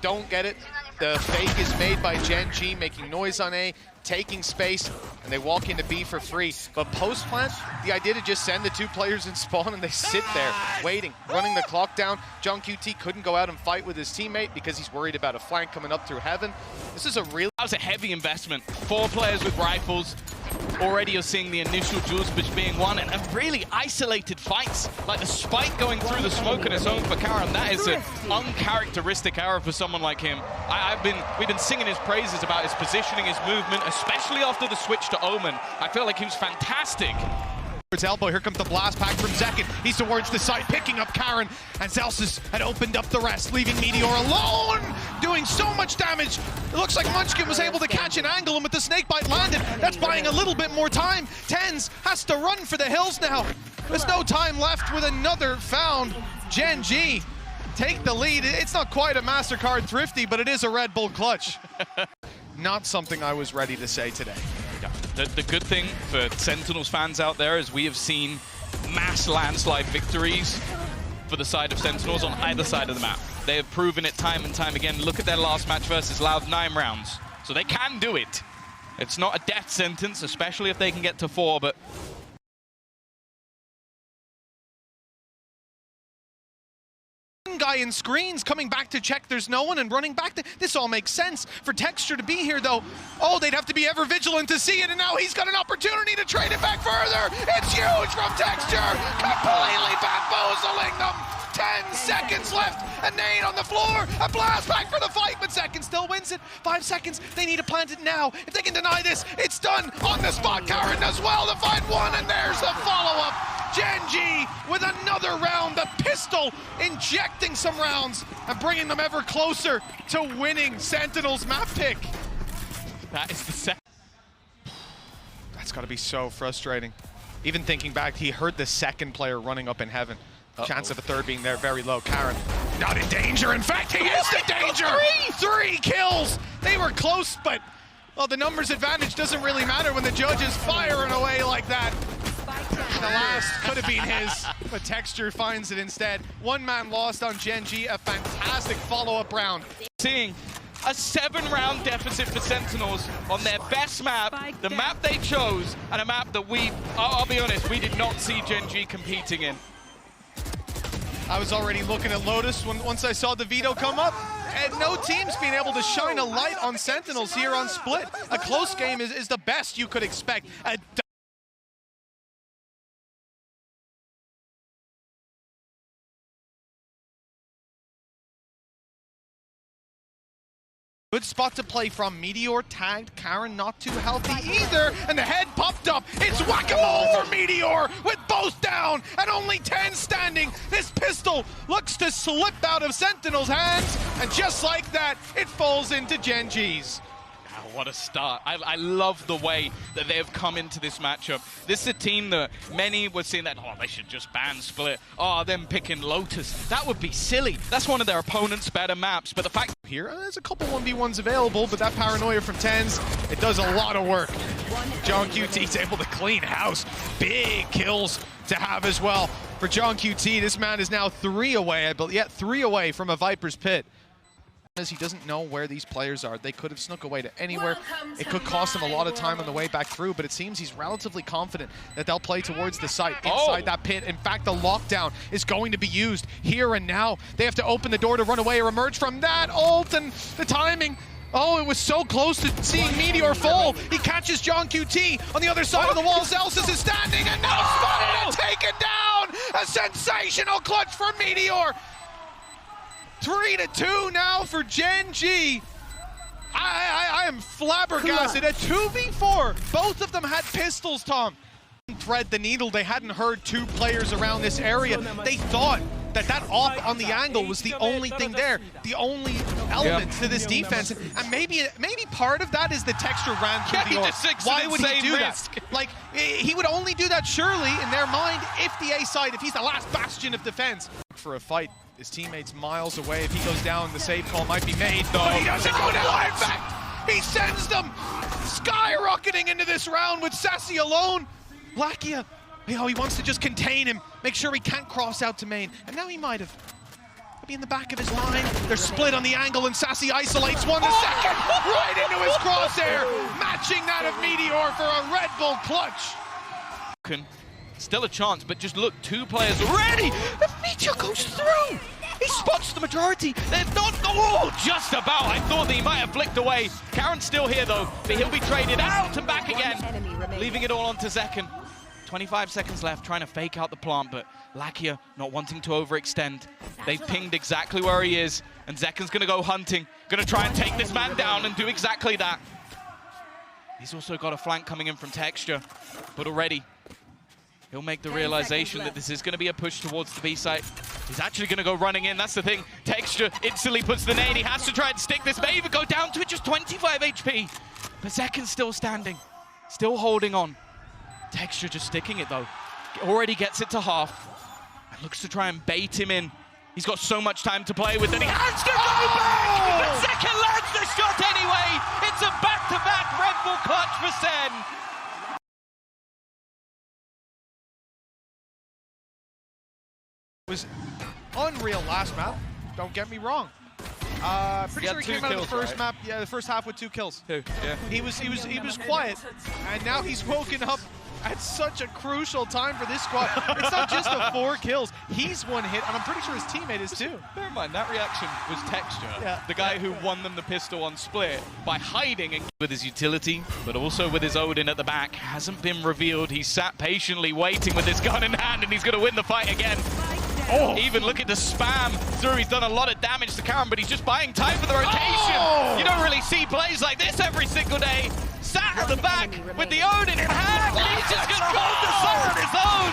don't get it. The fake is made by GenG, making noise on A, taking space, and they walk into B for free. But post-plant, the idea to just send the 2 players in spawn and they sit there, waiting, running the clock down. JongQT couldn't go out and fight with his teammate because he's worried about a flank coming up through heaven. This is a real... That was a heavy investment. 4 players with rifles. Already you're seeing the initial dual switch being won, and really isolated fights, like the spike going through the smoke on its own for Karan. That is an uncharacteristic error for someone like him. We've been singing his praises about his positioning, his movement, especially after the switch to Omen. I feel like he was fantastic. Towards elbow, here comes the blast pack from Zekin. He's towards the side, picking up Karan, and Zelsis had opened up the rest, leaving Meteor alone, doing so much damage. It looks like Munchkin was able to catch an angle, and with the snakebite landed, that's buying a little bit more time. TenZ has to run for the hills now. There's no time left with another found. GenG take the lead. It's not quite a MasterCard Thrifty, but it is a Red Bull clutch. Not something I was ready to say today. Yeah. The good thing for Sentinels fans out there is we have seen mass landslide victories for the side of Sentinels on either side of the map. They have proven it time and time again. Look at their last match versus Loud, 9 rounds. So they can do it. It's not a death sentence, especially if they can get to 4, but... Guy in screens coming back to check there's no one and running back to this all makes sense for Texture to be here though. Oh, they'd have to be ever vigilant to see it, and now he's got an opportunity to trade it back further. It's huge from Texture, completely bamboozling them. 10 seconds left, a nade on the floor, a blast back for the fight, but Zekin still wins it. 5 seconds, they need to plant it now. If they can deny this, it's done on the spot. Karan does well to find one, and there's the follow-up. GenG with another round, the pistol injecting some rounds and bringing them ever closer to winning Sentinel's map pick. That is the second. That's got to be so frustrating. Even thinking back, he heard the second player running up in heaven. Chance of a third being there very low. Karan not in danger. In fact, he is in danger. 3 kills. They were close, but well, the numbers advantage doesn't really matter when the judge is firing away like that. The last could have been his, but Texture finds it instead. 1 man lost on GenG, a fantastic follow-up round. Seeing a 7-round deficit for Sentinels on their best map, the map they chose, and a map that I'll be honest, we did not see GenG competing in. I was already looking at Lotus once I saw the veto come up, and no team's been able to shine a light on Sentinels here on Split. A close game is the best you could expect. Good spot to play from. Meteor tagged. Karan not too healthy either. And the head popped up. It's whack-a-mole for Meteor with both down and only 10 standing. This pistol looks to slip out of Sentinel's hands. And just like that, it falls into GenG's. What a start. I love the way that they have come into this matchup. This is a team that many were saying that, oh, they should just ban Split. Oh, them picking Lotus. That would be silly. That's one of their opponent's better maps. But the fact here, there's a couple 1v1s available, but that paranoia from TenZ, it does a lot of work. JongQT's able to clean house. Big kills to have as well. For JongQT, this man is now 3 away, I believe. Yeah, 3 away from a Viper's Pit. He doesn't know where these players are. They could have snuck away to anywhere. It could cost him a lot of time on the way back through, but it seems he's relatively confident that they'll play towards the site inside that pit. In fact, the lockdown is going to be used here and now. They have to open the door to run away or emerge from that ult, and the timing. Oh, it was so close to seeing Meteor fall. He catches JongQT on the other side of the wall. Zelsis is standing and now spotted and taken down. A sensational clutch for Meteor. 3-2 now for GenG. I am flabbergasted. A 2v4. Both of them had pistols, Tom. Thread the needle. They hadn't heard 2 players around this area. They thought that op on the angle was the only thing there, the only element to this defense. And maybe part of that is the Texture ran through the orb. Why would he do that? Like, he would only do that surely in their mind if the A side, if he's the last bastion of defense. For a fight. His teammates miles away. If he goes down, the save call might be made. No, he doesn't go down. In fact, he sends them skyrocketing into this round with Sassy alone. Blackia, he wants to just contain him, make sure he can't cross out to main. And now he might have. maybe in the back of his mind. They're split on the angle, and Sassy isolates one the second, right into his crosshair, matching that of Meteor for a Red Bull clutch. Still a chance, but just look, 2 players already. The Meteor goes through. He spots the majority. They're not, oh, just about. I thought that he might have flicked away. Karen's still here though, but he'll be traded out and back again, leaving it all onto Zekken. 25 seconds left, trying to fake out the plant, but Lakia not wanting to overextend. They've pinged exactly where he is, and Zekken's gonna go hunting, gonna try and take this man down and do exactly that. He's also got a flank coming in from Texture, but already he'll make the realization that this is going to be a push towards the B site. He's actually going to go running in. That's the thing. Texture instantly puts the nade. He has to try and stick this. May even go down to it, just 25 HP. But Zekken's still standing, still holding on. Texture just sticking it though. Already gets it to half. And looks to try and bait him in. He's got so much time to play with, and he has to go back! But Zekken lands the shot anyway! It's a back-to-back Red Bull clutch for Sen. Was unreal last map, don't get me wrong. Pretty sure he came out of the first map, the first half with 2 kills. Yeah. He was quiet, and now he's woken up at such a crucial time for this squad. It's not just the 4 kills. He's 1 hit, and I'm pretty sure his teammate is too. Bear in mind, that reaction was Texture, the guy who won them the pistol on split by hiding and with his utility, but also with his Odin at the back. Hasn't been revealed. He sat patiently waiting with his gun in hand, and he's going to win the fight again. Oh. Even look at the spam through. He's done a lot of damage to Karen, but he's just buying time for the rotation. Oh. You don't really see plays like this every single day. Sat at the back with the Odin in hand, and he's just going to hold the sun on his own.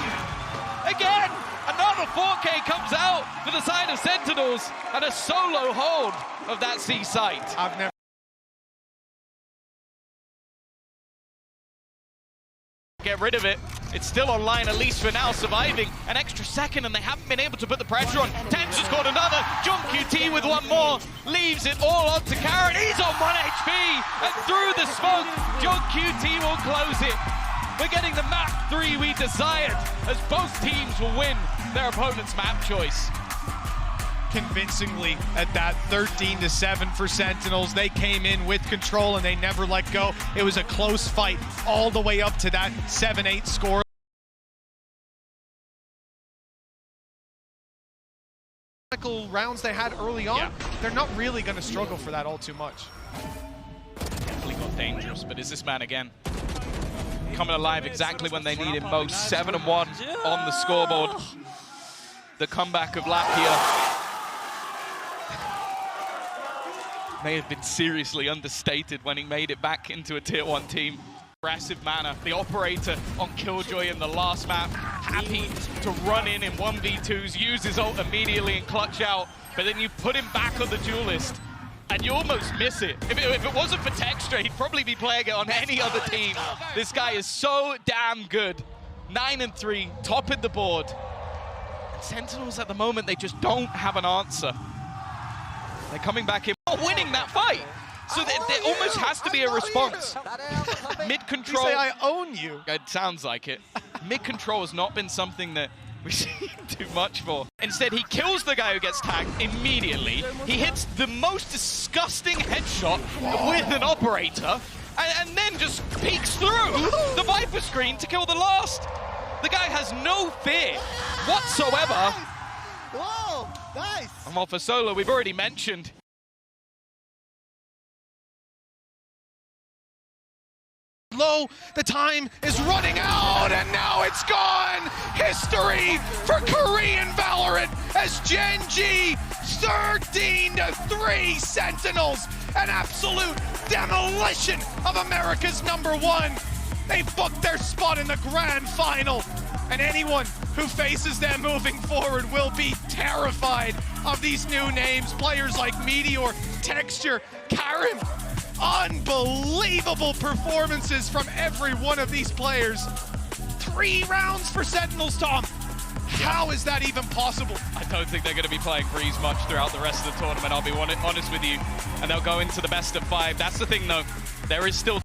Again, another 4K comes out for the side of Sentinels, and a solo hold of that C site. I've never get rid of it. It's still online, at least for now, surviving an extra second, and they haven't been able to put the pressure on. Ten's just got another. JunQT with 1 more, leaves it all on to Karen. He's on 1 HP, and through the smoke, JunQT will close it. We're getting the map 3 we desired, as both teams will win their opponent's map choice. Convincingly at that 13-7 for Sentinels. They came in with control and they never let go. It was a close fight all the way up to that 7-8 score. Rounds they had early on, they're not really going to struggle for that all too much. Definitely got dangerous, but is this man again coming alive exactly when they need him most? 7-1 on the scoreboard. The comeback of Lakia may have been seriously understated when he made it back into a tier 1 team. Aggressive manner, the operator on Killjoy in the last map, happy to run in 1v2s, use his ult immediately and clutch out, but then you put him back on the duelist and you almost miss it. If it wasn't for Texture, he'd probably be playing it on any other team. This guy is so damn good. 9-3, top of the board. And Sentinels at the moment, they just don't have an answer. They're coming back in, winning that fight. So there almost has to be a response. Mid-control. You say I own you. It sounds like it. Mid-control has not been something that we've seen too much for. Instead, he kills the guy who gets tagged immediately. He hits the most disgusting headshot with an operator, and then just peeks through the Viper screen to kill the last. The guy has no fear whatsoever. Whoa, nice. And well, for solo, we've already mentioned. Low, the time is running out, and now it's gone! History for Korean Valorant as GenG 13-3 Sentinels, an absolute demolition of America's #1. They booked their spot in the grand final, and anyone who faces them moving forward will be terrified of these new names. Players like Meteor, Texture, Karen. Unbelievable performances from every one of these players. 3 rounds for Sentinels, Tom. How is that even possible? I don't think they're going to be playing Breeze much throughout the rest of the tournament, I'll be honest with you. And they'll go into the best of 5. That's the thing, though. There is still